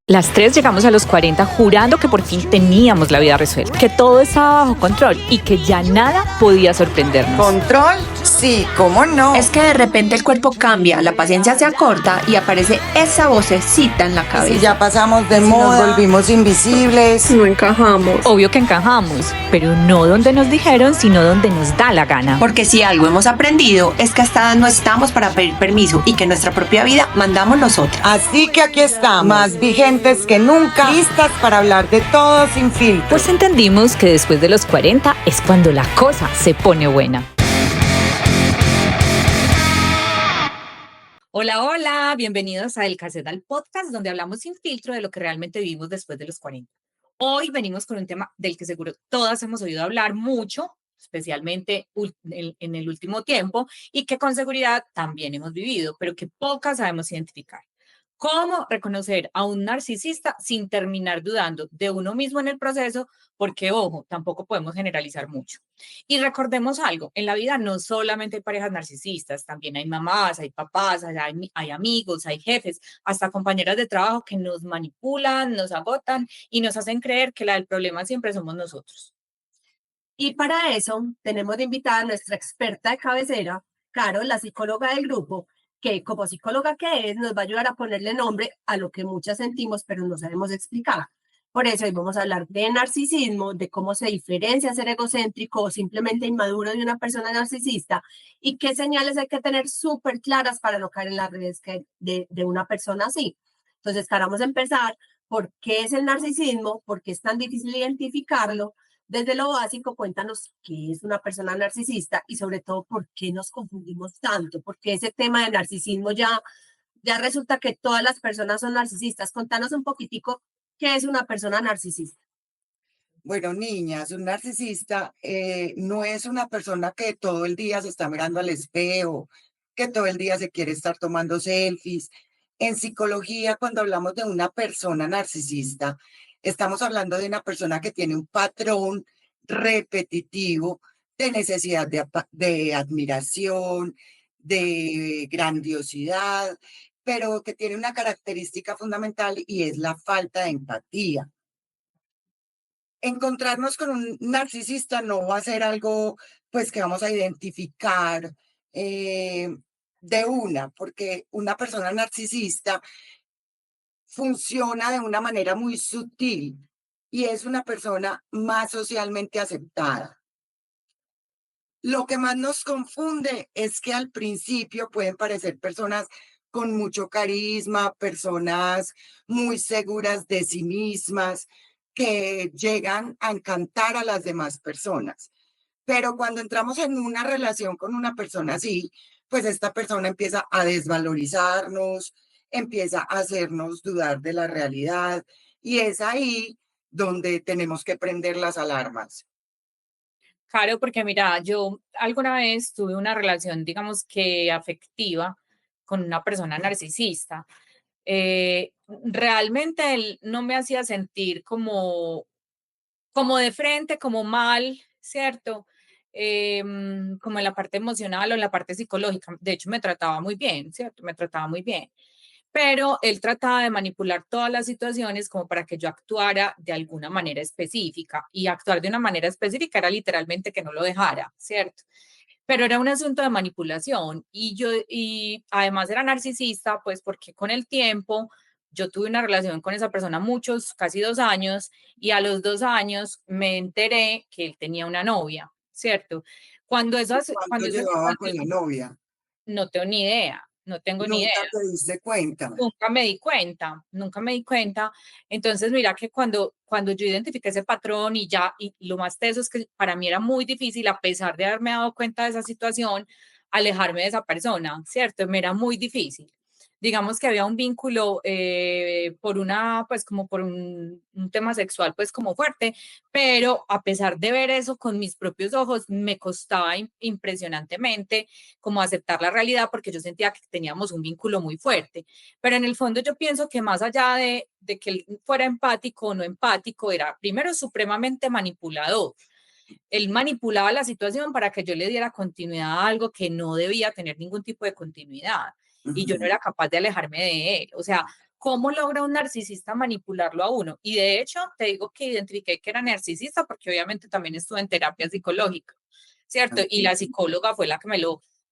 Las tres llegamos a los 40 jurando que por fin teníamos la vida resuelta, que todo estaba bajo control y que ya nada podía sorprendernos. ¿Control? Sí, ¿cómo no? Es que de repente el cuerpo cambia, la paciencia se acorta y aparece esa vocecita en la cabeza. Si ya pasamos de moda, nos volvimos invisibles. No encajamos. Obvio que encajamos, pero no donde nos dijeron, sino donde nos da la gana. Porque si algo hemos aprendido es que hasta no estamos para pedir permiso y que nuestra propia vida mandamos nosotras. Así que aquí estamos, más vigentes que nunca, listas para hablar de todo sin filtro. Pues entendimos que después de los 40 es cuando la cosa se pone buena. Hola, hola, bienvenidos a El Casetal Podcast, donde hablamos sin filtro de lo que realmente vivimos después de los 40. Hoy venimos con un tema del que seguro todas hemos oído hablar mucho, especialmente en el último tiempo, y que con seguridad también hemos vivido, pero que pocas sabemos identificar. ¿Cómo reconocer a un narcisista sin terminar dudando de uno mismo en el proceso? Porque, ojo, tampoco podemos generalizar mucho. Y recordemos algo, en la vida no solamente hay parejas narcisistas, también hay mamás, hay papás, hay amigos, hay jefes, hasta compañeras de trabajo que nos manipulan, nos agotan y nos hacen creer que la del problema siempre somos nosotros. Y para eso tenemos de invitada a nuestra experta de cabecera, Caro, la psicóloga del grupo, que como psicóloga que es, nos va a ayudar a ponerle nombre a lo que muchas sentimos, pero no sabemos explicar. Por eso hoy vamos a hablar de narcisismo, de cómo se diferencia ser egocéntrico o simplemente inmaduro de una persona narcisista y qué señales hay que tener súper claras para no caer en las redes de una persona así. Entonces, Caro, vamos a empezar. ¿Por qué es el narcisismo? ¿Por qué es tan difícil identificarlo? Desde lo básico, cuéntanos qué es una persona narcisista y sobre todo por qué nos confundimos tanto, porque ese tema de narcisismo ya resulta que todas las personas son narcisistas. Contanos un poquitico qué es una persona narcisista. Bueno, niñas, un narcisista no es una persona que todo el día se está mirando al espejo, que todo el día se quiere estar tomando selfies. En psicología, cuando hablamos de una persona narcisista, estamos hablando de una persona que tiene un patrón repetitivo de necesidad de admiración, de grandiosidad, pero que tiene una característica fundamental y es la falta de empatía. Encontrarnos con un narcisista no va a ser algo pues que vamos a identificar de una, porque una persona narcisista funciona de una manera muy sutil y es una persona más socialmente aceptada. Lo que más nos confunde es que al principio pueden parecer personas con mucho carisma, personas muy seguras de sí mismas, que llegan a encantar a las demás personas. Pero cuando entramos en una relación con una persona así, pues esta persona empieza a desvalorizarnos, empieza a hacernos dudar de la realidad y es ahí donde tenemos que prender las alarmas. Claro, porque mira, yo alguna vez tuve una relación, digamos que afectiva, con una persona narcisista. Realmente él no me hacía sentir como de frente, como mal, ¿cierto? Como en la parte emocional o en la parte psicológica. De hecho, me trataba muy bien, ¿cierto? Me trataba muy bien. Pero él trataba de manipular todas las situaciones como para que yo actuara de alguna manera específica. Y actuar de una manera específica era literalmente que no lo dejara, ¿cierto? Pero era un asunto de manipulación y además era narcisista, pues porque con el tiempo yo tuve una relación con esa persona muchos, casi 2 años, y a los 2 años me enteré que él tenía una novia, ¿cierto? ¿Cuánto llevaba con la novia? No tengo ni idea, no tengo ni idea. Nunca te diste cuenta. Nunca me di cuenta, nunca me di cuenta. Entonces, mira que cuando yo identifiqué ese patrón y lo más teso es que para mí era muy difícil, a pesar de haberme dado cuenta de esa situación, alejarme de esa persona, ¿cierto? Me era muy difícil. Digamos que había un vínculo pues como por un tema sexual, pues como fuerte, pero a pesar de ver eso con mis propios ojos, me costaba impresionantemente como aceptar la realidad porque yo sentía que teníamos un vínculo muy fuerte. Pero en el fondo yo pienso que más allá de que él fuera empático o no empático, era primero supremamente manipulador. Él manipulaba la situación para que yo le diera continuidad a algo que no debía tener ningún tipo de continuidad y yo no era capaz de alejarme de él. O sea, ¿Cómo logra un narcisista manipularlo a uno? Y de hecho, te digo que identifiqué que era narcisista porque obviamente también estuve en terapia psicológica, ¿cierto? Y la psicóloga fue la que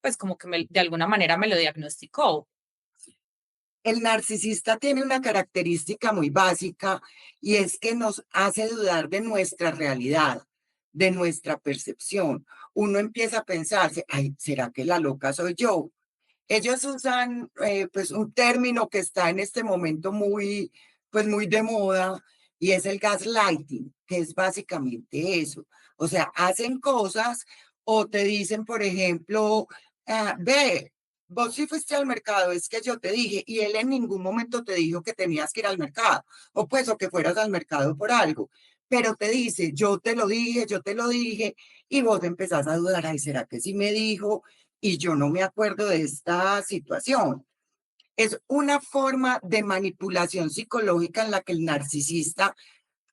pues como que de alguna manera me lo diagnosticó. El narcisista tiene una característica muy básica y es que nos hace dudar de nuestra realidad, de nuestra percepción. Uno empieza a pensarse, ay, ¿será que la loca soy yo? Ellos usan pues un término que está en este momento pues muy de moda y es el gaslighting, que es básicamente eso. O sea, hacen cosas o te dicen, por ejemplo, ve, vos sí fuiste al mercado, es que yo te dije, y él en ningún momento te dijo que tenías que ir al mercado, o pues, o que fueras al mercado por algo, pero te dice, yo te lo dije, y vos empezás a dudar, ay, ¿será que sí me dijo? Y yo no me acuerdo de esta situación. Es una forma de manipulación psicológica en la que el narcisista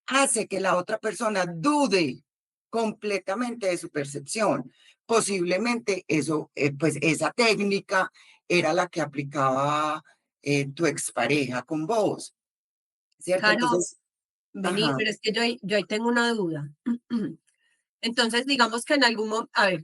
hace que la otra persona dude completamente de su percepción. Posiblemente eso, pues esa técnica era la que aplicaba tu expareja con vos, ¿cierto? Caro, Entonces, vení, ajá, pero es que yo ahí tengo una duda. Entonces, digamos que en algún momento, a ver,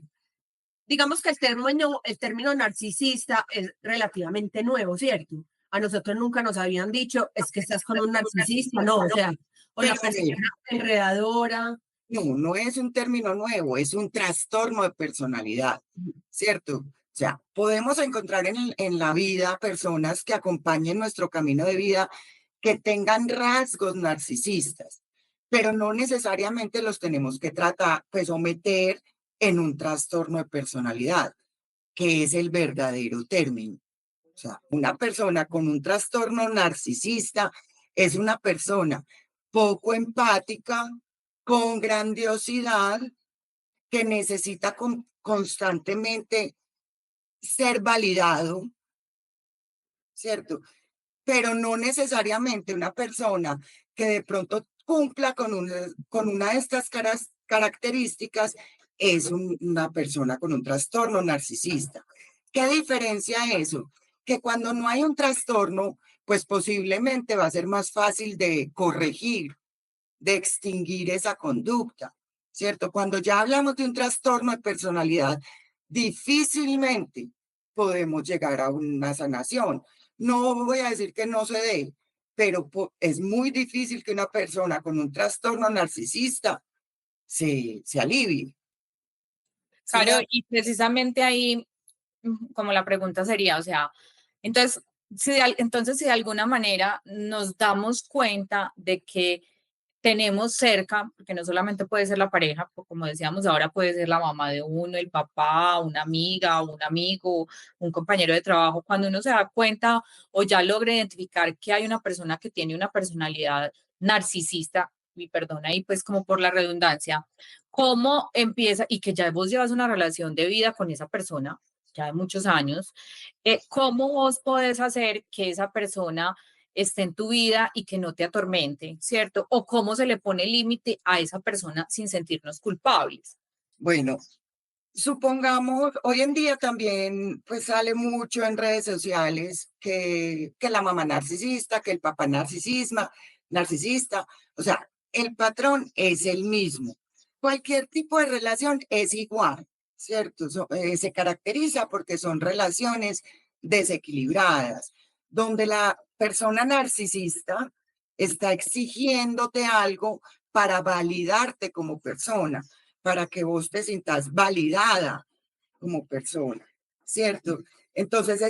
digamos que el término narcisista es relativamente nuevo, ¿cierto? A nosotros nunca nos habían dicho, es que estás con un narcisista, no, o sea, o la pero a ver, persona enredadora. no es un término nuevo, es un trastorno de personalidad, ¿cierto? O sea, podemos encontrar en la vida personas que acompañen nuestro camino de vida que tengan rasgos narcisistas, pero no necesariamente los tenemos que tratar, pues, o meter en un trastorno de personalidad, que es el verdadero término. O sea, una persona con un trastorno narcisista es una persona poco empática, con grandiosidad, que necesita constantemente ser validado, ¿cierto? Pero no necesariamente una persona que de pronto cumpla con una de estas características es una persona con un trastorno narcisista. ¿Qué diferencia eso? Que cuando no hay un trastorno, pues posiblemente va a ser más fácil de corregir, de extinguir esa conducta, ¿cierto? Cuando ya hablamos de un trastorno de personalidad, difícilmente podemos llegar a una sanación. No voy a decir que no se dé, pero es muy difícil que una persona con un trastorno narcisista se alivie. ¿Sí me Claro, da- y precisamente ahí, como la pregunta sería, o sea, entonces, entonces si de alguna manera nos damos cuenta de que tenemos cerca, porque no solamente puede ser la pareja, como decíamos ahora, puede ser la mamá de uno, el papá, una amiga, un amigo, un compañero de trabajo, cuando uno se da cuenta o ya logra identificar que hay una persona que tiene una personalidad narcisista, y perdona ahí pues como por la redundancia, ¿cómo empieza y que ya vos llevas una relación de vida con esa persona? Ya de muchos años, ¿cómo vos podés hacer que esa persona esté en tu vida y que no te atormente, ¿cierto? O cómo se le pone límite a esa persona sin sentirnos culpables. Bueno, supongamos, hoy en día también pues sale mucho en redes sociales que la mamá narcisista, que el papá narcisista, o sea, el patrón es el mismo. Cualquier tipo de relación es igual, ¿cierto? Se caracteriza porque son relaciones desequilibradas, donde la persona narcisista está exigiéndote algo para validarte como persona, para que vos te sientas validada como persona, ¿cierto? Entonces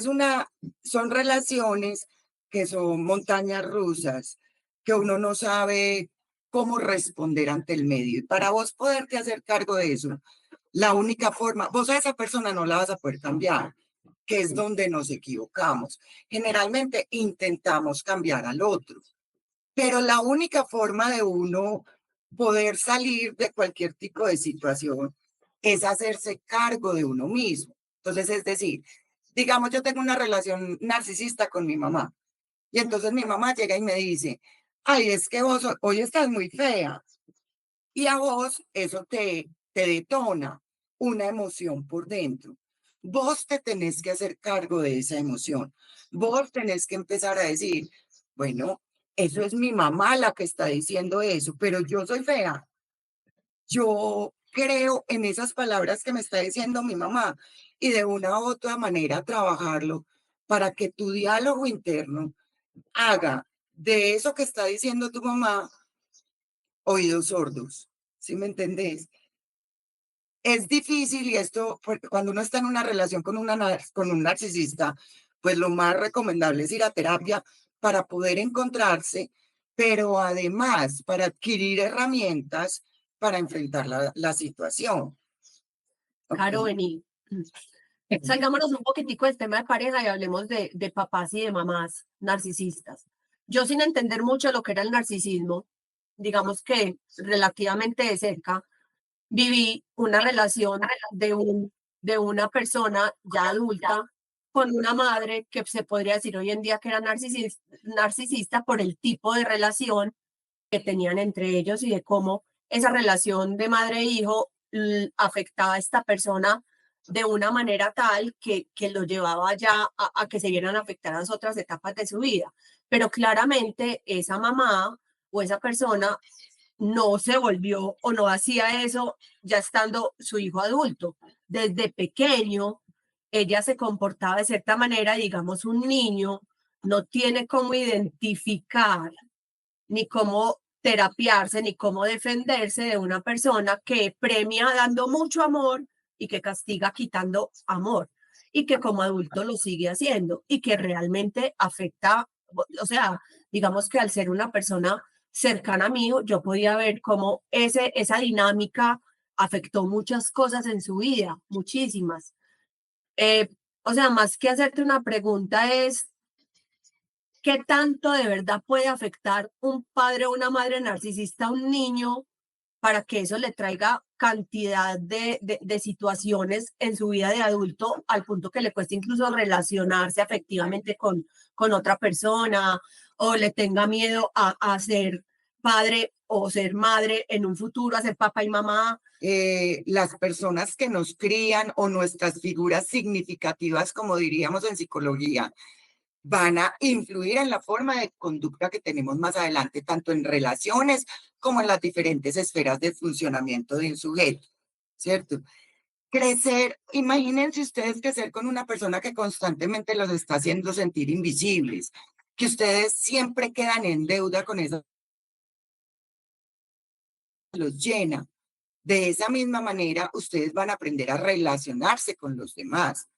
son relaciones que son montañas rusas, que uno no sabe cómo responder ante el medio. Y para vos poderte hacer cargo de eso, la única forma, vos a esa persona no la vas a poder cambiar, que es donde nos equivocamos. Generalmente intentamos cambiar al otro, pero la única forma de uno poder salir de cualquier tipo de situación es hacerse cargo de uno mismo. Entonces, es decir, digamos, yo tengo una relación narcisista con mi mamá y entonces mi mamá llega y me dice, ay, es que vos hoy estás muy fea. Y a vos eso te detona una emoción por dentro. Vos te tenés que hacer cargo de esa emoción. Vos tenés que empezar a decir, Bueno, eso es mi mamá la que está diciendo eso, pero yo soy fea. Yo creo en esas palabras que me está diciendo mi mamá y de una u otra manera trabajarlo para que tu diálogo interno haga de eso que está diciendo tu mamá oídos sordos. ¿Sí me entendés? Es difícil y esto, cuando uno está en una relación con, con un narcisista, pues lo más recomendable es ir a terapia para poder encontrarse, pero además para adquirir herramientas para enfrentar la situación. Caro, Ok. vení. Salgámonos un poquitico del tema de pareja y hablemos de papás y de mamás narcisistas. Yo sin entender mucho lo que era el narcisismo, digamos que relativamente de cerca, viví una relación de una persona ya adulta con una madre que se podría decir hoy en día que era narcisista por el tipo de relación que tenían entre ellos y de cómo esa relación de madre e hijo afectaba a esta persona de una manera tal que lo llevaba ya a que se vieran afectadas otras etapas de su vida. Pero claramente esa mamá o esa persona no se volvió o no hacía eso ya estando su hijo adulto. Desde pequeño, ella se comportaba de cierta manera, digamos, un niño no tiene cómo identificar ni cómo terapiarse, ni cómo defenderse de una persona que premia dando mucho amor y que castiga quitando amor y que como adulto lo sigue haciendo y que realmente afecta, o sea, digamos que al ser una persona cercana a mí, yo podía ver cómo esa dinámica afectó muchas cosas en su vida, muchísimas. Eh, o sea, más que hacerte una pregunta es, ¿qué tanto de verdad puede afectar un padre o una madre narcisista a un niño para que eso le traiga cantidad de situaciones en su vida de adulto al punto que le cueste incluso relacionarse afectivamente con otra persona o le tenga miedo a ser padre o ser madre en un futuro, a ser papá y mamá? Las personas que nos crían o nuestras figuras significativas, como diríamos en psicología, van a influir en la forma de conducta que tenemos más adelante, tanto en relaciones como en las diferentes esferas de funcionamiento de un sujeto, ¿cierto? Crecer, imagínense ustedes crecer con una persona que constantemente los está haciendo sentir invisibles, que ustedes siempre quedan en deuda con eso, los llena. De esa misma manera, ustedes van a aprender a relacionarse con los demás.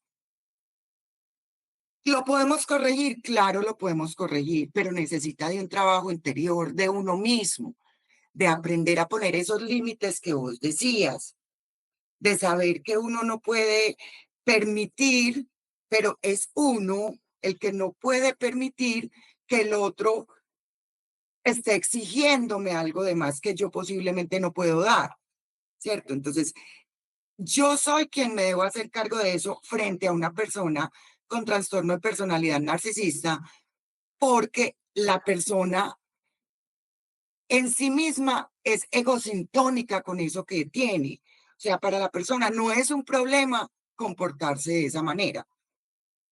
¿Lo podemos corregir? Claro, lo podemos corregir, pero necesita de un trabajo interior de uno mismo, de aprender a poner esos límites que vos decías, de saber que uno no puede permitir, pero es uno el que no puede permitir que el otro esté exigiéndome algo de más que yo posiblemente no puedo dar, ¿cierto? Entonces, yo soy quien me debo hacer cargo de eso frente a una persona con trastorno de personalidad narcisista, porque la persona en sí misma es egosintónica con eso que tiene. O sea, para la persona no es un problema comportarse de esa manera,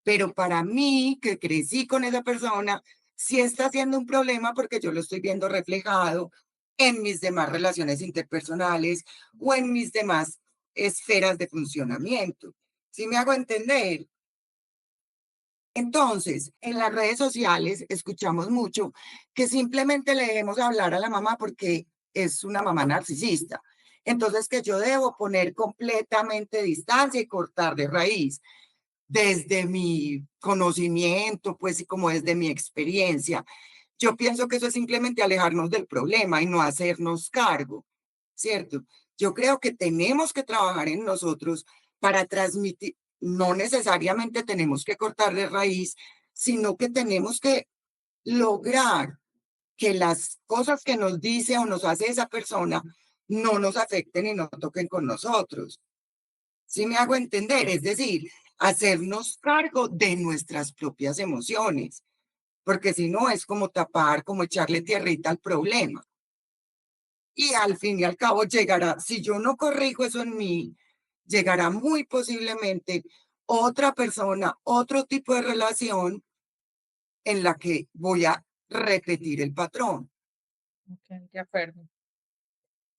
pero para mí, que crecí con esa persona, sí está siendo un problema porque yo lo estoy viendo reflejado en mis demás relaciones interpersonales o en mis demás esferas de funcionamiento. ¿Sí me hago entender? Entonces, en las redes sociales escuchamos mucho que simplemente le debemos hablar a la mamá porque es una mamá narcisista. Entonces, que yo debo poner completamente distancia y cortar de raíz. Desde mi conocimiento, pues, y como desde mi experiencia, yo pienso que eso es simplemente alejarnos del problema y no hacernos cargo, ¿cierto? Yo creo que tenemos que trabajar en nosotros para transmitir, no necesariamente tenemos que cortar de raíz, sino que tenemos que lograr que las cosas que nos dice o nos hace esa persona no nos afecten y no toquen con nosotros. ¿Sí me hago entender? Es decir, hacernos cargo de nuestras propias emociones, porque si no es como tapar, como echarle tierrita al problema. Y al fin y al cabo llegará, si yo no corrijo eso en mí, llegará muy posiblemente otra persona, otro tipo de relación en la que voy a repetir el patrón. Ok, de acuerdo.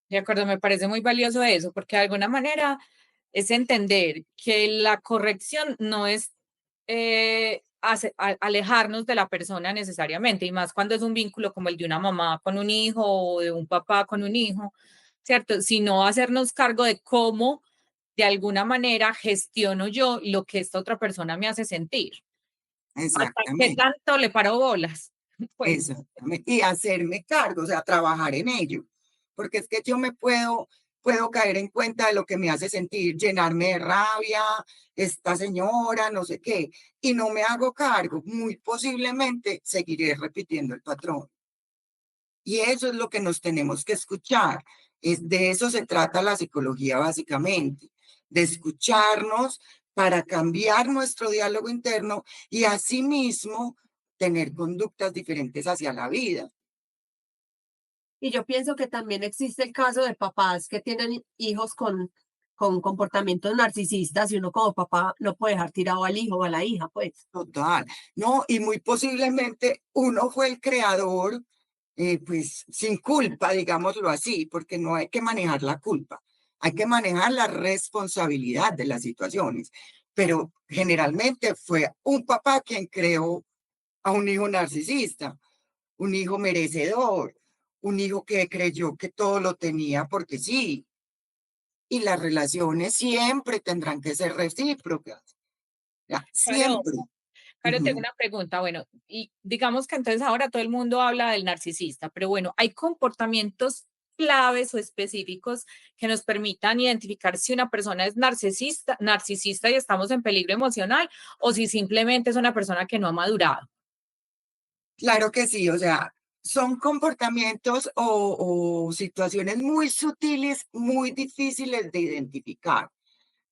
De acuerdo, me parece muy valioso eso, porque de alguna manera es entender que la corrección no es alejarnos de la persona necesariamente, y más cuando es un vínculo como el de una mamá con un hijo o de un papá con un hijo, ¿cierto? Sino hacernos cargo de cómo de alguna manera gestiono yo lo que esta otra persona me hace sentir. ¿Hasta qué Exactamente, tanto le paro bolas? Pues, exactamente. Y hacerme cargo, o sea, trabajar en ello. Porque es que yo puedo caer en cuenta de lo que me hace sentir, llenarme de rabia, esta señora, no sé qué, y no me hago cargo. Muy posiblemente seguiré repitiendo el patrón. Y eso es lo que nos tenemos que escuchar. De eso se trata la psicología básicamente, de escucharnos para cambiar nuestro diálogo interno y asimismo tener conductas diferentes hacia la vida. Y yo pienso que también existe el caso de papás que tienen hijos con comportamientos narcisistas y uno como papá no puede dejar tirado al hijo o a la hija, pues. Total, ¿no? Y muy posiblemente uno fue el creador, pues sin culpa, digámoslo así, porque no hay que manejar la culpa, hay que manejar la responsabilidad de las situaciones. Pero generalmente fue un papá quien creó a un hijo narcisista, un hijo merecedor, un hijo que creyó que todo lo tenía porque sí. Y las relaciones siempre tendrán que ser recíprocas, ya, claro. siempre. Claro, tengo Ujú. una pregunta. Bueno, y digamos que entonces ahora todo el mundo habla del narcisista, pero bueno, ¿hay comportamientos claves o específicos que nos permitan identificar si una persona es narcisista y estamos en peligro emocional o si simplemente es una persona que no ha madurado? Claro que sí, o sea, son comportamientos o situaciones muy sutiles, muy difíciles de identificar,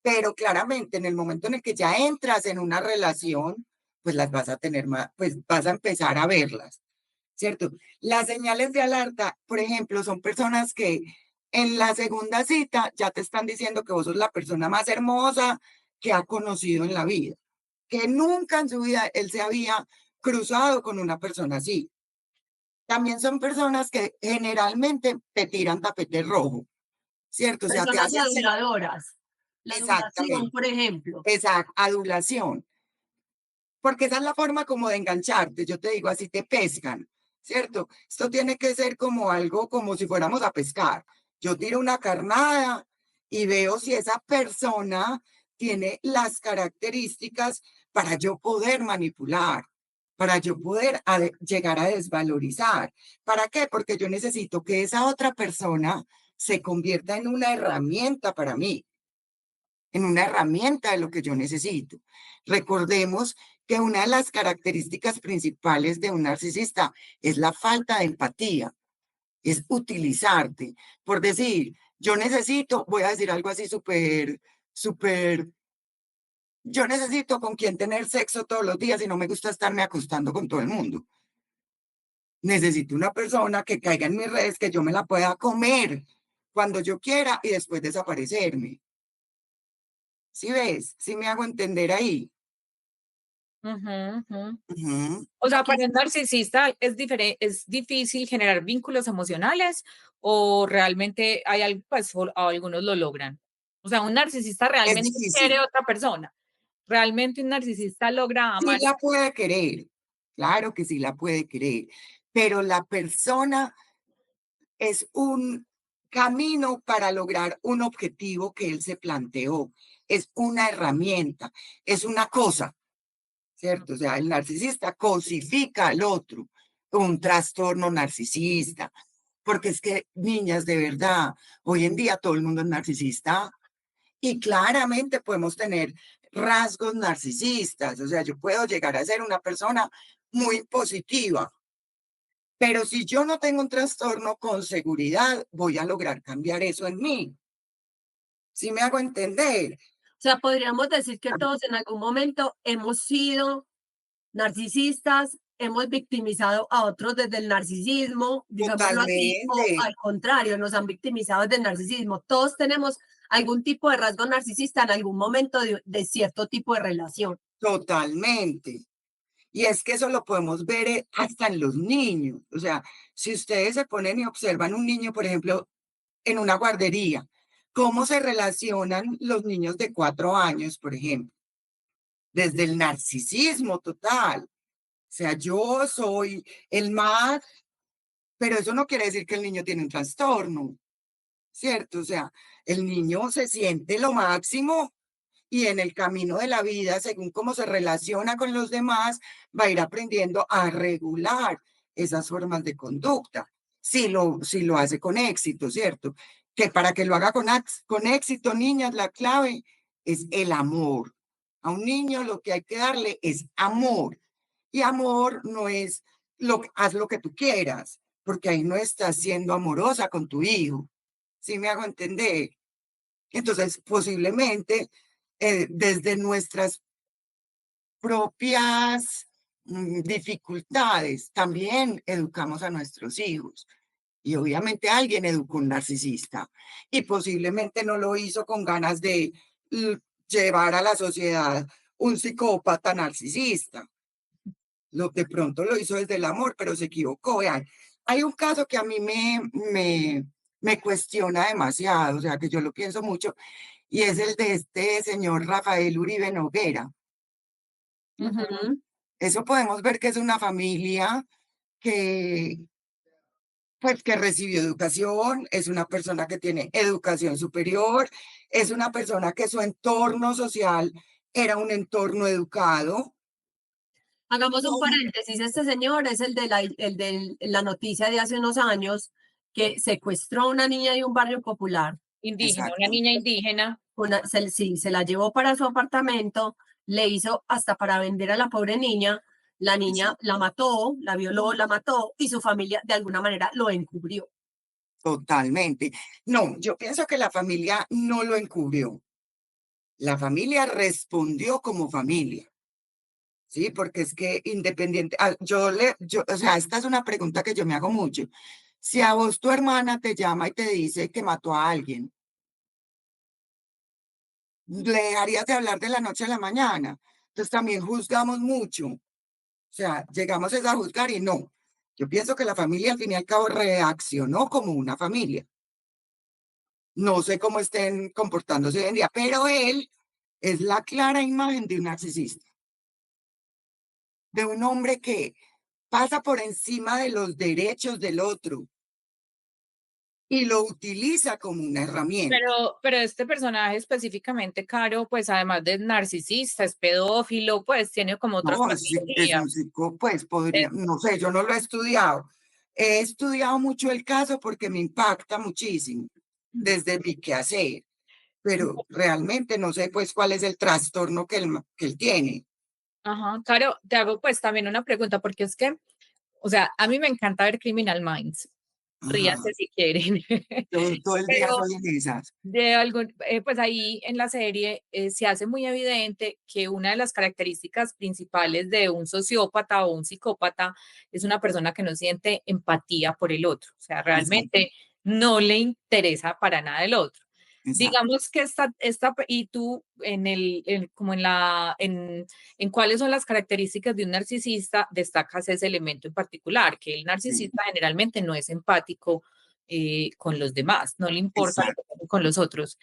pero claramente en el momento en el que ya entras en una relación, pues las vas a tener más, pues vas a empezar a verlas, ¿cierto? Las señales de alerta, por ejemplo, son personas que en la segunda cita ya te están diciendo que vos sos la persona más hermosa que ha conocido en la vida, que nunca en su vida él se había cruzado con una persona así. También son personas que generalmente te tiran tapete rojo, ¿cierto? O sea, te Personas hacen aduladoras. La adulación, exactamente, por ejemplo. esa adulación, porque esa es la forma como de engancharte. Yo te digo, así te pescan, ¿cierto? Esto tiene que ser como algo como si fuéramos a pescar. Yo tiro una carnada y veo si esa persona tiene las características para yo poder manipular, para yo poder llegar a desvalorizar. ¿Para qué? Porque yo necesito que esa otra persona se convierta en una herramienta para mí, en una herramienta de lo que yo necesito. Recordemos que una de las características principales de un narcisista es la falta de empatía, es utilizarte. Por decir, yo necesito, voy a decir algo así súper, yo necesito con quien tener sexo todos los días y no me gusta estarme acostando con todo el mundo. Necesito una persona que caiga en mis redes, que yo me la pueda comer cuando yo quiera y después desaparecerme. ¿Sí ves? ¿Sí me hago entender ahí? Ujú, ujú. Ujú. O Yo sea, quis- para un narcisista es difícil generar vínculos emocionales o realmente pues algunos lo logran. O sea, un narcisista Es realmente quiere difícil. a otra persona. Realmente un narcisista logra Sí amar. la puede querer, claro que sí la puede querer, pero la persona es un camino para lograr un objetivo que él se planteó, es una herramienta, es una cosa, ¿cierto? O sea, el narcisista cosifica al otro, un trastorno narcisista, porque es que, niñas, de verdad, hoy en día todo el mundo es narcisista y claramente podemos tener rasgos narcisistas, o sea, yo puedo llegar a ser una persona muy positiva, pero si yo no tengo un trastorno con seguridad, voy a lograr cambiar eso en mí. ¿Sí me hago entender? O sea, podríamos decir que todos en algún momento hemos sido narcisistas, hemos victimizado a otros desde el narcisismo, digámoslo así, o Totalmente, al contrario, nos han victimizado desde el narcisismo. Todos tenemos algún tipo de rasgo narcisista en algún momento de cierto tipo de relación. totalmente. Y es que eso lo podemos ver hasta en los niños. O sea, si ustedes se ponen y observan un niño, por ejemplo, en una guardería, cómo se relacionan los niños de 4 años, por ejemplo, desde el narcisismo total. O sea, yo soy el más, pero eso no quiere decir que el niño tiene un trastorno, ¿cierto? O sea, el niño se siente lo máximo y en el camino de la vida, según cómo se relaciona con los demás, va a ir aprendiendo a regular esas formas de conducta, si lo hace con éxito, ¿cierto? Que para que lo haga con éxito, niñas, la clave es el amor. A un niño lo que hay que darle es amor. Y amor no es haz lo que tú quieras, porque ahí no estás siendo amorosa con tu hijo. ¿Sí me hago entender? Entonces, posiblemente desde nuestras propias dificultades también educamos a nuestros hijos. Y obviamente alguien educó un narcisista y posiblemente no lo hizo con ganas de llevar a la sociedad un psicópata narcisista. De pronto lo hizo desde el amor, pero se equivocó. Vean, hay un caso que a mí me cuestiona demasiado, o sea, que yo lo pienso mucho, y es el de este señor Rafael Uribe Noguera. Ujú. Eso podemos ver que es una familia que, pues, que recibió educación, es una persona que tiene educación superior, es una persona que su entorno social era un entorno educado. Hagamos un paréntesis, este señor es el de la noticia de hace unos años que secuestró a una niña de un barrio popular. Indígena, una Exacto, niña indígena. Sí, se la llevó para su apartamento, le hizo hasta para vender a la pobre niña. La niña exacto, la mató, la violó, la mató y su familia de alguna manera lo encubrió. totalmente. No, yo pienso que la familia no lo encubrió. La familia respondió como familia. Sí, porque es que independiente, o sea, esta es una pregunta que yo me hago mucho. Si a vos tu hermana te llama y te dice que mató a alguien, ¿le dejarías de hablar de la noche a la mañana? Entonces también juzgamos mucho. O sea, llegamos a juzgar y no. Yo pienso que la familia al fin y al cabo reaccionó como una familia. No sé cómo estén comportándose hoy en día, pero él es la clara imagen de un narcisista, de un hombre que pasa por encima de los derechos del otro y lo utiliza como una herramienta. Pero este personaje específicamente, Caro, pues además de narcisista, es pedófilo, pues tiene como otras No, es patologías. un psico, pues podría, Es- no sé, yo no lo he estudiado. He estudiado mucho el caso porque me impacta muchísimo desde mi quehacer, pero realmente no sé pues cuál es el trastorno que él tiene. Ajá, Caro, te hago pues también una pregunta, porque es que, o sea, a mí me encanta ver Criminal Minds, Ajá, ríanse si quieren, todo el día pero soy en esas. pues ahí en la serie se hace muy evidente que una de las características principales de un sociópata o un psicópata es una persona que no siente empatía por el otro, o sea, Exacto, realmente no le interesa para nada el otro. exacto. Digamos que y tú como en cuáles son las características de un narcisista, destacas ese elemento en particular, que el Sí, narcisista generalmente no es empático con los demás, no le importa lo que exacto. pase con los otros.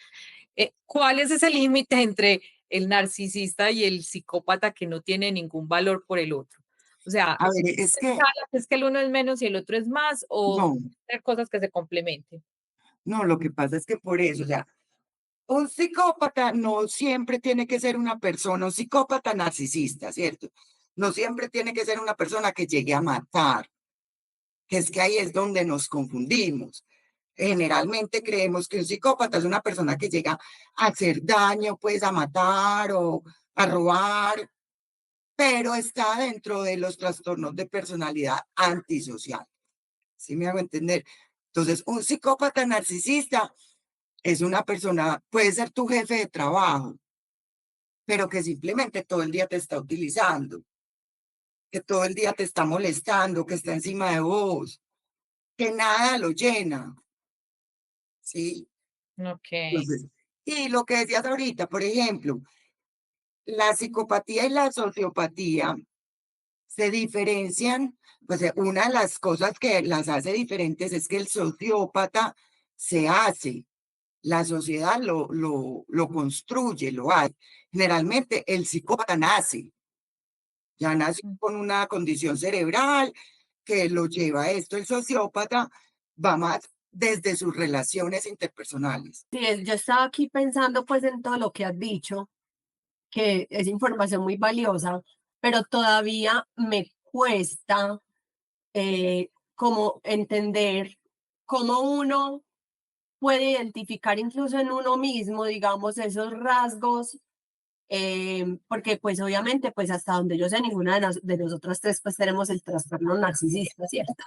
¿Cuál es ese límite entre el narcisista y el psicópata que no tiene ningún valor por el otro? O sea, A ver, es que ¿es que el uno es menos y el otro es más o no, hay cosas que se complementen? no, lo que pasa es que por eso, o sea, un psicópata no siempre tiene que ser una persona, un psicópata narcisista, ¿cierto? No siempre tiene que ser una persona que llegue a matar, que es que ahí es donde nos confundimos. Generalmente creemos que un psicópata es una persona que llega a hacer daño, pues a matar o a robar, pero está dentro de los trastornos de personalidad antisocial. ¿Sí me hago entender? Entonces, un psicópata narcisista es una persona, puede ser tu jefe de trabajo, pero que simplemente todo el día te está utilizando, que todo el día te está molestando, que está encima de vos, que nada lo llena, ¿sí? Ok, Entonces, y lo que decías ahorita, por ejemplo, la psicopatía y la sociopatía se diferencian, pues una de las cosas que las hace diferentes es que el sociópata se hace, la sociedad lo construye, lo hace. Generalmente el psicópata nace, ya nace Mm. con una condición cerebral que lo lleva a esto. El sociópata va más desde sus relaciones interpersonales. Sí, yo estaba aquí pensando pues en todo lo que has dicho, que es información muy valiosa, pero todavía me cuesta como entender cómo uno puede identificar incluso en uno mismo, digamos, esos rasgos, porque pues obviamente, pues hasta donde yo sé, ninguna de nosotras tres pues tenemos el trastorno narcisista, ¿cierto?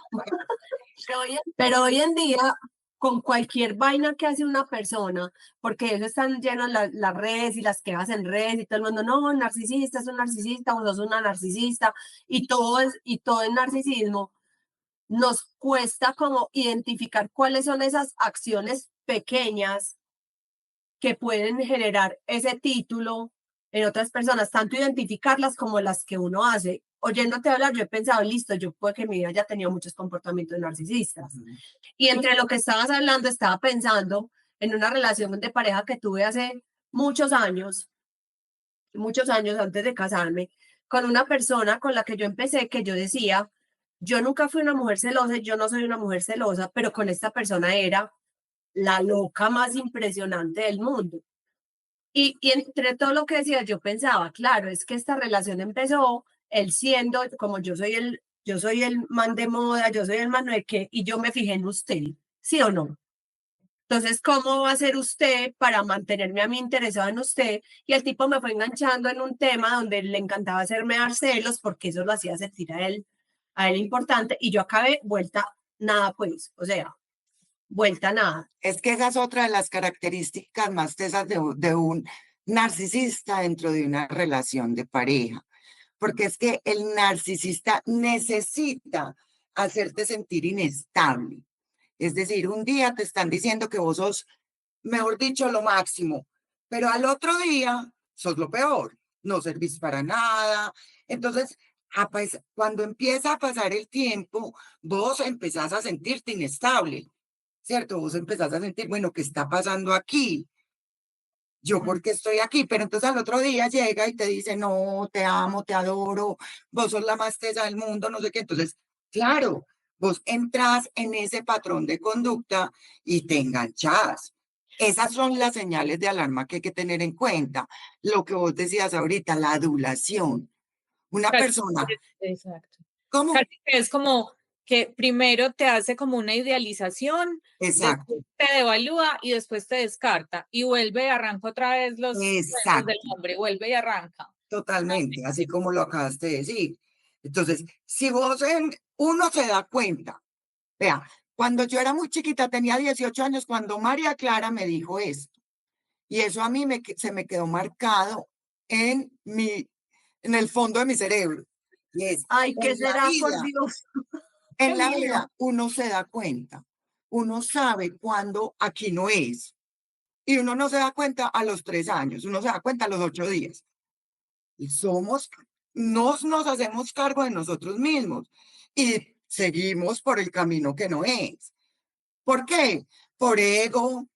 Pero hoy en día, con cualquier vaina que hace una persona, porque eso están llenas las redes y las quejas en redes y todo el mundo, no, narcisista, es un narcisista, o sos una narcisista, y todo es narcisismo, nos cuesta como identificar cuáles son esas acciones pequeñas que pueden generar ese título en otras personas, tanto identificarlas como las que uno hace. Oyéndote hablar, yo he pensado, listo, yo puede que en mi vida haya tenido muchos comportamientos narcisistas. Y entre lo que estabas hablando, estaba pensando en una relación de pareja que tuve hace muchos años antes de casarme, con una persona con la que yo empecé, que yo decía, yo nunca fui una mujer celosa, yo no soy una mujer celosa, pero con esta persona era la loca más impresionante del mundo. Y entre todo lo que decía, yo pensaba, claro, es que esta relación empezó él siendo, como yo soy el man de moda, yo soy el man de que, y yo me fijé en usted, ¿sí o no? Entonces, ¿cómo va a ser usted para mantenerme a mí interesado en usted? Y el tipo me fue enganchando en un tema donde le encantaba hacerme dar celos porque eso lo hacía sentir a él importante y yo acabé vuelta nada, pues, o sea, vuelta nada. Es que esa es otra de las características más tesas de un narcisista dentro de una relación de pareja, porque es que el narcisista necesita hacerte sentir inestable. Es decir, un día te están diciendo que vos sos, mejor dicho, lo máximo, pero al otro día sos lo peor, no servís para nada. Entonces, cuando empieza a pasar el tiempo, vos empezás a sentirte inestable, ¿cierto? Vos empezás a sentir, bueno, ¿qué está pasando aquí? Yo, ¿por qué estoy aquí? Pero entonces al otro día llega y te dice, no, te amo, te adoro, vos sos la más tesa del mundo, no sé qué. Entonces, claro, vos entras en ese patrón de conducta y te enganchás. Esas son las señales de alarma que hay que tener en cuenta. Lo que vos decías ahorita, la adulación. Una Casi persona, exacto. ¿cómo? Casi que es como que primero te hace como una idealización, después Exacto, te devalúa y después te descarta y vuelve y arranca otra vez los cuentos del exacto. hombre, vuelve y arranca. Totalmente, así como lo acabaste de decir. Entonces, si uno se da cuenta, vea, cuando yo era muy chiquita, tenía 18 años, cuando María Clara me dijo esto, y eso a mí se me quedó marcado en el fondo de mi cerebro. Y es, Ay, ¿qué en la será, por vida, Dios? ¡Qué en la miedo! vida uno se da cuenta, uno sabe cuándo aquí no es, y uno no se da cuenta a los 3 años, uno se da cuenta a los 8 días. Y nos hacemos cargo de nosotros mismos y seguimos por el camino que no es. ¿Por qué? Por ego.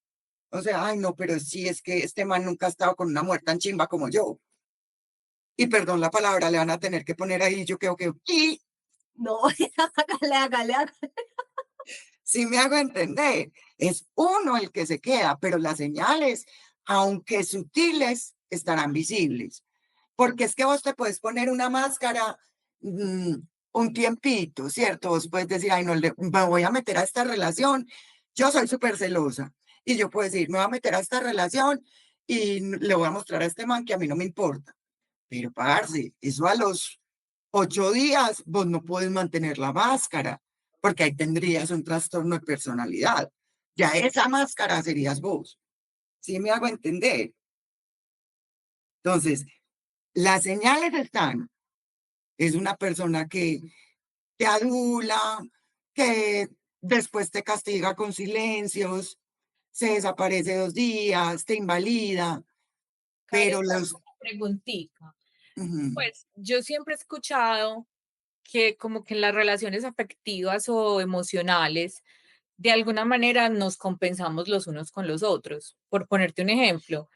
O sea, ay, no, pero sí es que este man nunca ha estado con una mujer tan chimba como yo. Y perdón la palabra, le van a tener que poner ahí, yo creo que, y No, hágale, hágale, hágale. si me hago entender, es uno el que se queda, pero las señales, aunque sutiles, estarán visibles. Porque es que vos te puedes poner una máscara un tiempito, ¿cierto? Vos puedes decir, ay, no, me voy a meter a esta relación, yo soy súper celosa. Y yo puedo decir, me voy a meter a esta relación y le voy a mostrar a este man que a mí no me importa. Pero, parce, eso a los 8 días vos no puedes mantener la máscara, porque ahí tendrías un trastorno de personalidad. Ya esa máscara serías vos. ¿Sí me hago entender? Entonces, las señales están. Es una persona que te adula, que después te castiga con silencios, se desaparece 2 días, te invalida, Karen, pero una preguntita. ujú, Pues yo siempre he escuchado que como que en las relaciones afectivas o emocionales, de alguna manera nos compensamos los unos con los otros. Por ponerte un ejemplo,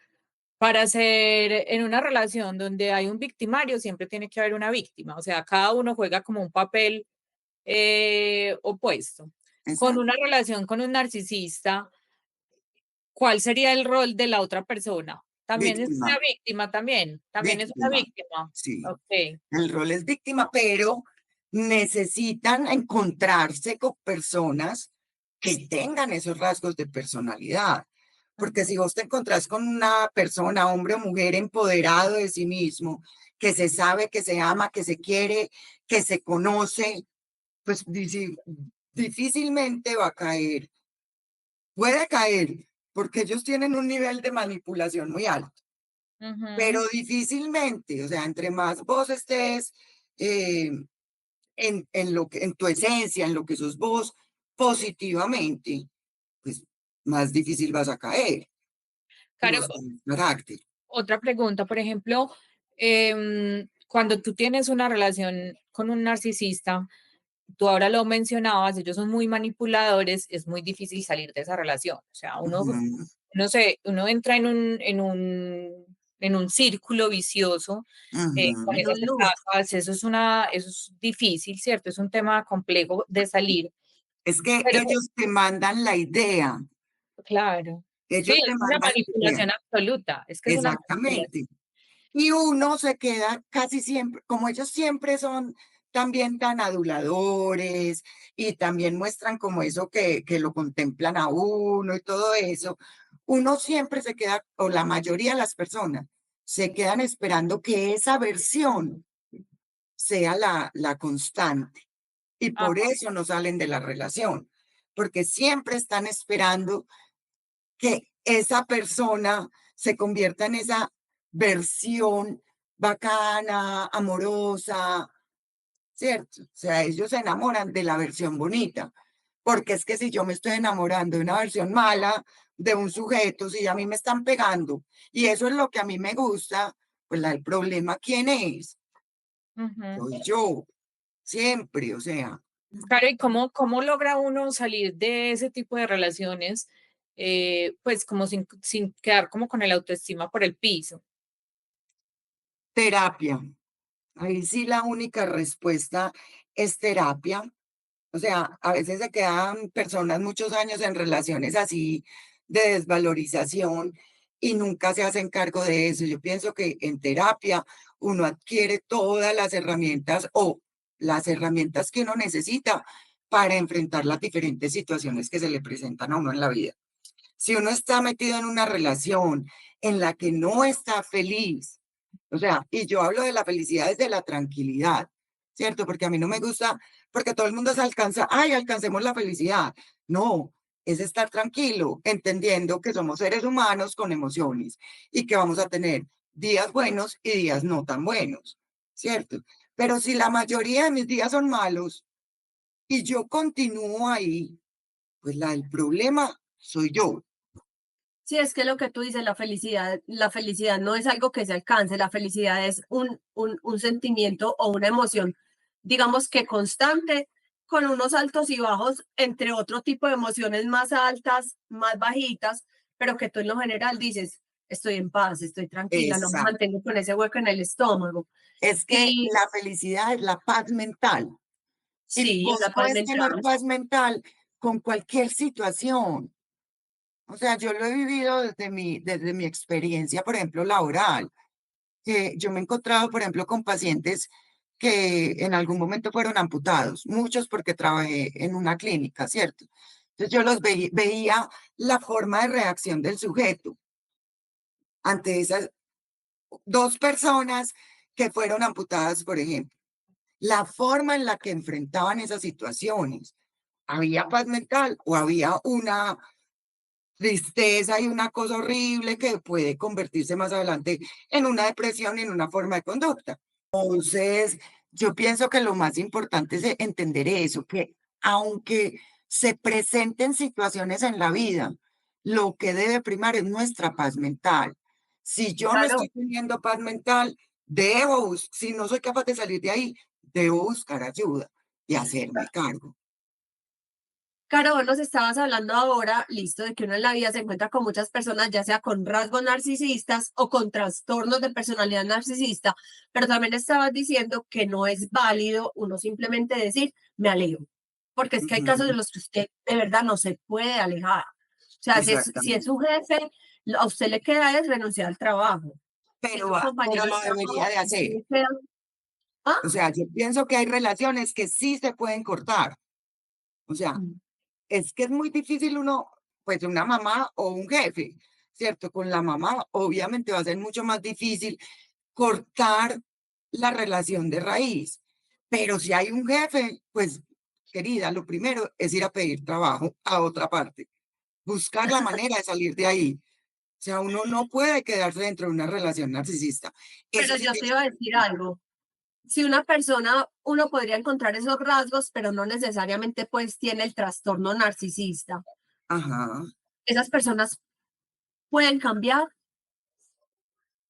para ser en una relación donde hay un victimario, siempre tiene que haber una víctima. O sea, cada uno juega como un papel opuesto. Con Exacto. una relación con un narcisista, ¿cuál sería el rol de la otra persona? También es Víctima, una víctima, también es una víctima, víctima. sí. Okey. El rol es víctima, pero necesitan encontrarse con personas que tengan esos rasgos de personalidad. Porque Ujú. si vos te encontrás con una persona, hombre o mujer, empoderado de sí mismo, que se sabe, que se ama, que se quiere, que se conoce, pues difícilmente va a caer. Puede caer, porque ellos tienen un nivel de manipulación muy alto, pero Ujú. difícilmente, o sea, entre más vos estés eh, en lo que, en tu esencia, en lo que sos vos, positivamente, pues más difícil vas a caer Claro, por tu carácter. otra pregunta, por ejemplo, cuando tú tienes una relación con un narcisista, tú ahora lo mencionabas, ellos son muy manipuladores, es muy difícil salir de esa relación. O sea, Ujú, uno entra en un círculo vicioso con ujú. En esas un loop. etapas, eso es difícil, ¿cierto? Es un tema complejo de salir, Es que pero ellos te mandan la idea, claro. Sí, ellos te es una mandan la idea, manipulación absoluta, es que es una manipulación. exactamente. Y uno se queda casi siempre, como ellos siempre son también tan aduladores y también muestran como eso que lo contemplan a uno y todo eso, uno siempre se queda, o la mayoría de las personas, se quedan esperando que esa versión sea la constante. Y por Ajá, eso no salen de la relación, porque siempre están esperando que esa persona se convierta en esa versión bacana, amorosa, ¿cierto? O sea, ellos se enamoran de la versión bonita, porque es que si yo me estoy enamorando de una versión mala de un sujeto, si a mí me están pegando y eso es lo que a mí me gusta, pues el problema, ¿quién es? ujú. Soy yo, siempre, o sea. Claro, ¿y cómo logra uno salir de ese tipo de relaciones, pues, como sin quedar como con el autoestima por el piso? Terapia. Ahí sí la única respuesta es terapia. O sea, a veces se quedan personas muchos años en relaciones así de desvalorización y nunca se hacen cargo de eso. Yo pienso que en terapia uno adquiere todas las herramientas o las herramientas que uno necesita para enfrentar las diferentes situaciones que se le presentan a uno en la vida. Si uno está metido en una relación en la que no está feliz, o sea, y yo hablo de la felicidad desde la tranquilidad, ¿cierto? Porque a mí no me gusta, porque todo el mundo se alcanza, ay, alcancemos la felicidad. No, es estar tranquilo, entendiendo que somos seres humanos con emociones y que vamos a tener días buenos y días no tan buenos, ¿cierto? Pero si la mayoría de mis días son malos y yo continúo ahí, pues el problema soy yo. Sí, es que lo que tú dices, la felicidad no es algo que se alcance, la felicidad es un sentimiento o una emoción, digamos que constante, con unos altos y bajos, entre otro tipo de emociones más altas, más bajitas, pero que tú en lo general dices, estoy en paz, estoy tranquila, no me Exacto. mantengo con ese hueco en el estómago. Es que Y la felicidad es la paz mental y sí, vos la paz puedes tener mental. paz mental con cualquier situación. O sea, yo lo he vivido desde mi experiencia, por ejemplo, laboral, que yo me he encontrado, por ejemplo, con pacientes que en algún momento fueron amputados, muchos porque trabajé en una clínica, ¿cierto? Entonces yo veía la forma de reacción del sujeto ante esas dos personas que fueron amputadas, por ejemplo. La forma en la que enfrentaban esas situaciones. ¿Había paz mental o había una tristeza y una cosa horrible que puede convertirse más adelante en una depresión y en una forma de conducta? Entonces, yo pienso que lo más importante es entender eso, que aunque se presenten situaciones en la vida, lo que debe primar es nuestra paz mental. Si yo no Claro, estoy teniendo paz mental, si no soy capaz de salir de ahí, debo buscar ayuda y hacerme cargo. Caro, vos nos estabas hablando ahora, listo, de que uno en la vida se encuentra con muchas personas, ya sea con rasgos narcisistas o con trastornos de personalidad narcisista, pero también estabas diciendo que no es válido uno simplemente decir, me alejo, porque es que hay casos de Ujú, los que usted de verdad no se puede alejar. O sea, si es exactamente. su jefe, a usted le queda es renunciar al trabajo. Si es Pero, un pero compañero de lo debería trabajo, de a usted hacer. le queda, ¿ah? O sea, yo pienso que hay relaciones que sí se pueden cortar. O sea, Mm. es que es muy difícil uno, pues una mamá o un jefe, ¿cierto? Con la mamá obviamente va a ser mucho más difícil cortar la relación de raíz. Pero si hay un jefe, pues querida, lo primero es ir a pedir trabajo a otra parte, buscar la manera de salir de ahí. O sea, uno no puede quedarse dentro de una relación narcisista. Eso Pero sí yo te tiene iba a que decir algo. Si una persona, uno podría encontrar esos rasgos, pero no necesariamente pues tiene el trastorno narcisista. ajá, Esas personas pueden cambiar.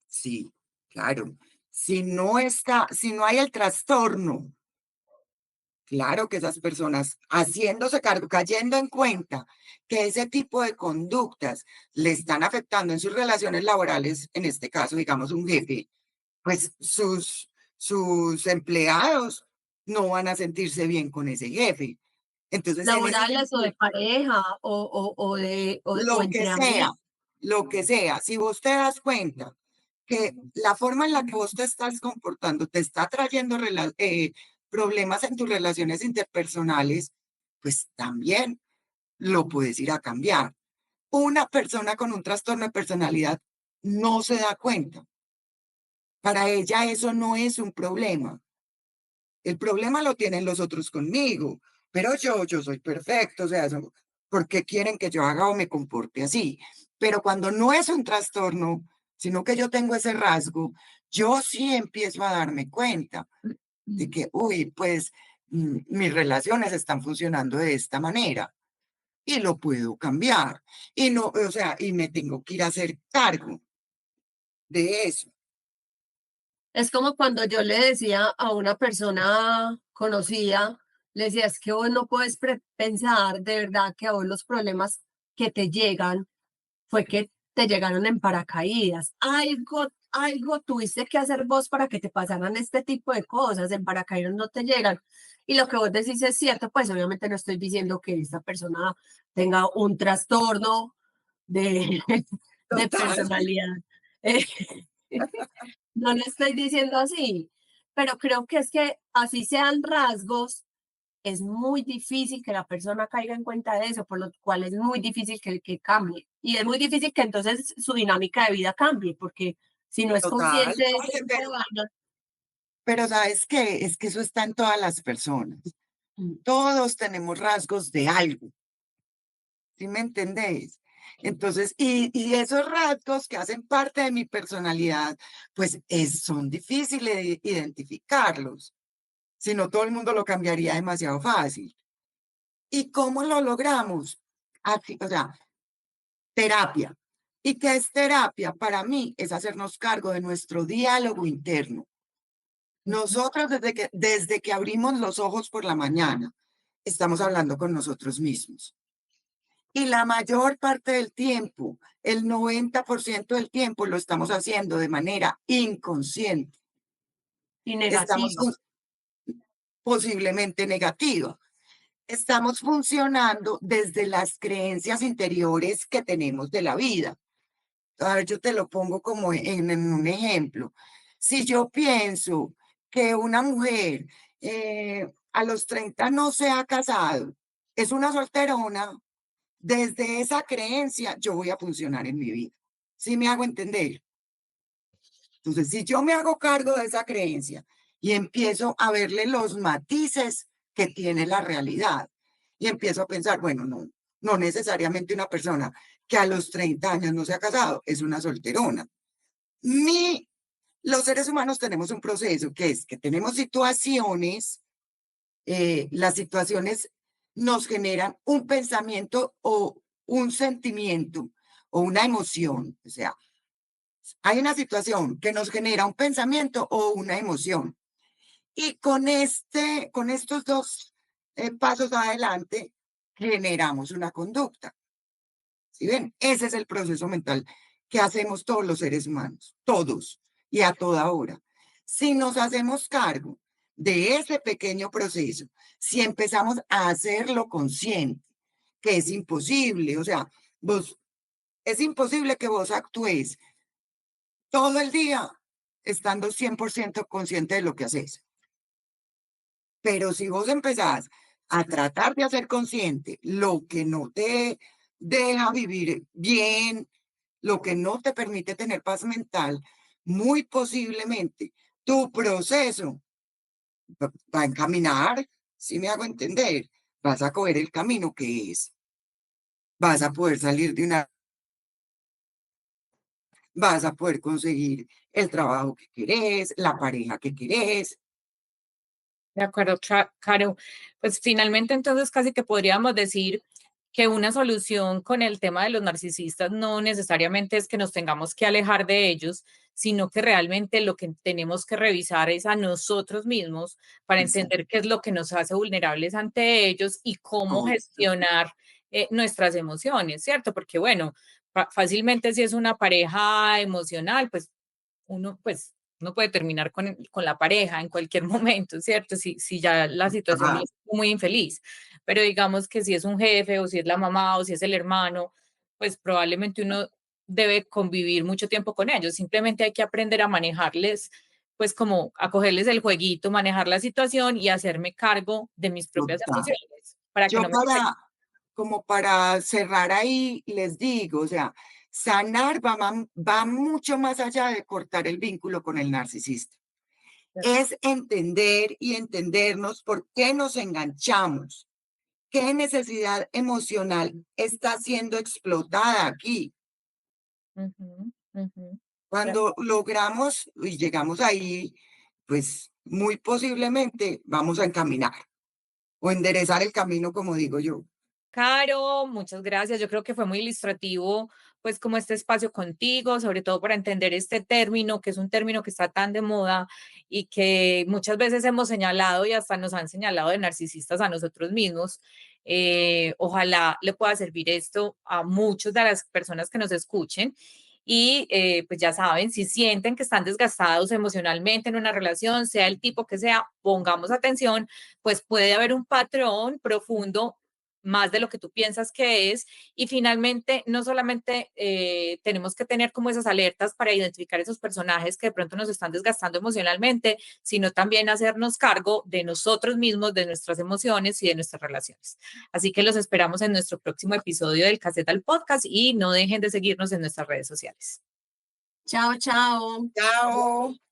sí, claro. Si no hay el trastorno, claro que esas personas haciéndose cargo, cayendo en cuenta que ese tipo de conductas le están afectando en sus relaciones laborales, en este caso, digamos, un jefe, pues sus empleados no van a sentirse bien con ese jefe. Entonces, en ese Laborales o de sentido, pareja o lo que entre sea, amigos. lo que sea, si vos te das cuenta que la forma en la que vos te estás comportando te está trayendo problemas en tus relaciones interpersonales, pues también lo puedes ir a cambiar. Una persona con un trastorno de personalidad no se da cuenta. Para ella eso no es un problema. El problema lo tienen los otros conmigo, pero yo soy perfecto, o sea, ¿por qué quieren que yo haga o me comporte así? Pero cuando no es un trastorno, sino que yo tengo ese rasgo, yo sí empiezo a darme cuenta de que, uy, pues mis relaciones están funcionando de esta manera y lo puedo cambiar. Y no, o sea, y me tengo que ir a hacer cargo de eso. Es como cuando yo le decía a una persona conocida, le decía, es que vos no puedes pensar de verdad que a vos los problemas que te llegan fue que te llegaron en paracaídas. Algo tuviste que hacer vos para que te pasaran este tipo de cosas. En paracaídas no te llegan. Y lo que vos decís es cierto, pues obviamente no estoy diciendo que esta persona tenga un trastorno de, de Total. personalidad. Eh, no lo estoy diciendo así, pero creo que es que así sean rasgos, es muy difícil que la persona caiga en cuenta de eso, por lo cual es muy difícil que cambie. Y es muy difícil que entonces su dinámica de vida cambie, porque si no es Total. consciente de ese Oye, tipo de vainas, pero ¿sabes qué? Es que eso está en todas las personas. mm, Todos tenemos rasgos de algo, ¿sí me entendéis? Entonces, y esos rasgos que hacen parte de mi personalidad, pues son difíciles de identificarlos. Si no, todo el mundo lo cambiaría demasiado fácil. ¿Y cómo lo logramos? Así, o sea, terapia. ¿Y qué es terapia? Para mí es hacernos cargo de nuestro diálogo interno. ujú, Nosotros desde que abrimos los ojos por la mañana, estamos hablando con nosotros mismos. Y la mayor parte del tiempo, el 90% del tiempo lo estamos haciendo de manera inconsciente. y Estamos negativa. posiblemente negativa. Estamos funcionando desde las creencias interiores que tenemos de la vida. A ver, yo te lo pongo como en un ejemplo. Si yo pienso que una mujer a los 30 no se ha casado, es una solterona, desde esa creencia yo voy a funcionar en mi vida. ¿Sí me hago entender? Entonces, si yo me hago cargo de esa creencia y empiezo a verle los matices que tiene la realidad y empiezo a pensar, bueno, no necesariamente una persona que a los 30 años no se ha casado es una solterona. Ni los seres humanos tenemos un proceso que es que tenemos situaciones, las situaciones nos generan un pensamiento o un sentimiento o una emoción. O sea, hay una situación que nos genera un pensamiento o una emoción. Y con estos dos pasos adelante, generamos una conducta. ¿Sí ven? Ese es el proceso mental que hacemos todos los seres humanos, todos y a toda hora. Si nos hacemos cargo de ese pequeño proceso, si empezamos a hacerlo consciente, que es imposible, o sea, es imposible que vos actúes todo el día estando 100% consciente de lo que haces. Pero si vos empezás a tratar de hacer consciente lo que no te deja vivir bien, lo que no te permite tener paz mental, muy posiblemente tu proceso va a encaminar, si me hago entender, vas a coger el camino que es, vas a poder salir de una, vas a poder conseguir el trabajo que querés, la pareja que querés. De acuerdo, Caro. Pues finalmente entonces casi que podríamos decir que una solución con el tema de los narcisistas no necesariamente es que nos tengamos que alejar de ellos, sino que realmente lo que tenemos que revisar es a nosotros mismos para Exacto. entender qué es lo que nos hace vulnerables ante ellos y cómo gestionar nuestras emociones, ¿cierto? Porque bueno, fácilmente si es una pareja emocional, pues uno puede terminar con la pareja en cualquier momento, ¿cierto? Si ya la situación Ajá, es muy infeliz. Pero digamos que si es un jefe o si es la mamá o si es el hermano, pues probablemente uno debe convivir mucho tiempo con ellos. Simplemente hay que aprender a manejarles, pues como a cogerles el jueguito, manejar la situación y hacerme cargo de mis propias total. emociones para que Yo no me afecten. como para cerrar ahí, les digo, o sea, sanar va mucho más allá de cortar el vínculo con el narcisista. Es entender y entendernos por qué nos enganchamos, qué necesidad emocional está siendo explotada aquí. Ujú, ujú. Cuando logramos y llegamos ahí, pues muy posiblemente vamos a encaminar o enderezar el camino, como digo yo. Caro, muchas gracias. Yo creo que fue muy ilustrativo, pues, como este espacio contigo, sobre todo para entender este término, que es un término que está tan de moda y que muchas veces hemos señalado y hasta nos han señalado de narcisistas a nosotros mismos. Ojalá le pueda servir esto a muchas de las personas que nos escuchen. Y pues ya saben, si sienten que están desgastados emocionalmente en una relación, sea el tipo que sea, pongamos atención, pues puede haber un patrón profundo más de lo que tú piensas que es. Y finalmente, no solamente tenemos que tener como esas alertas para identificar esos personajes que de pronto nos están desgastando emocionalmente, sino también hacernos cargo de nosotros mismos, de nuestras emociones y de nuestras relaciones. Así que los esperamos en nuestro próximo episodio del Caseta al Podcast y no dejen de seguirnos en nuestras redes sociales. Chao, chao. Chao.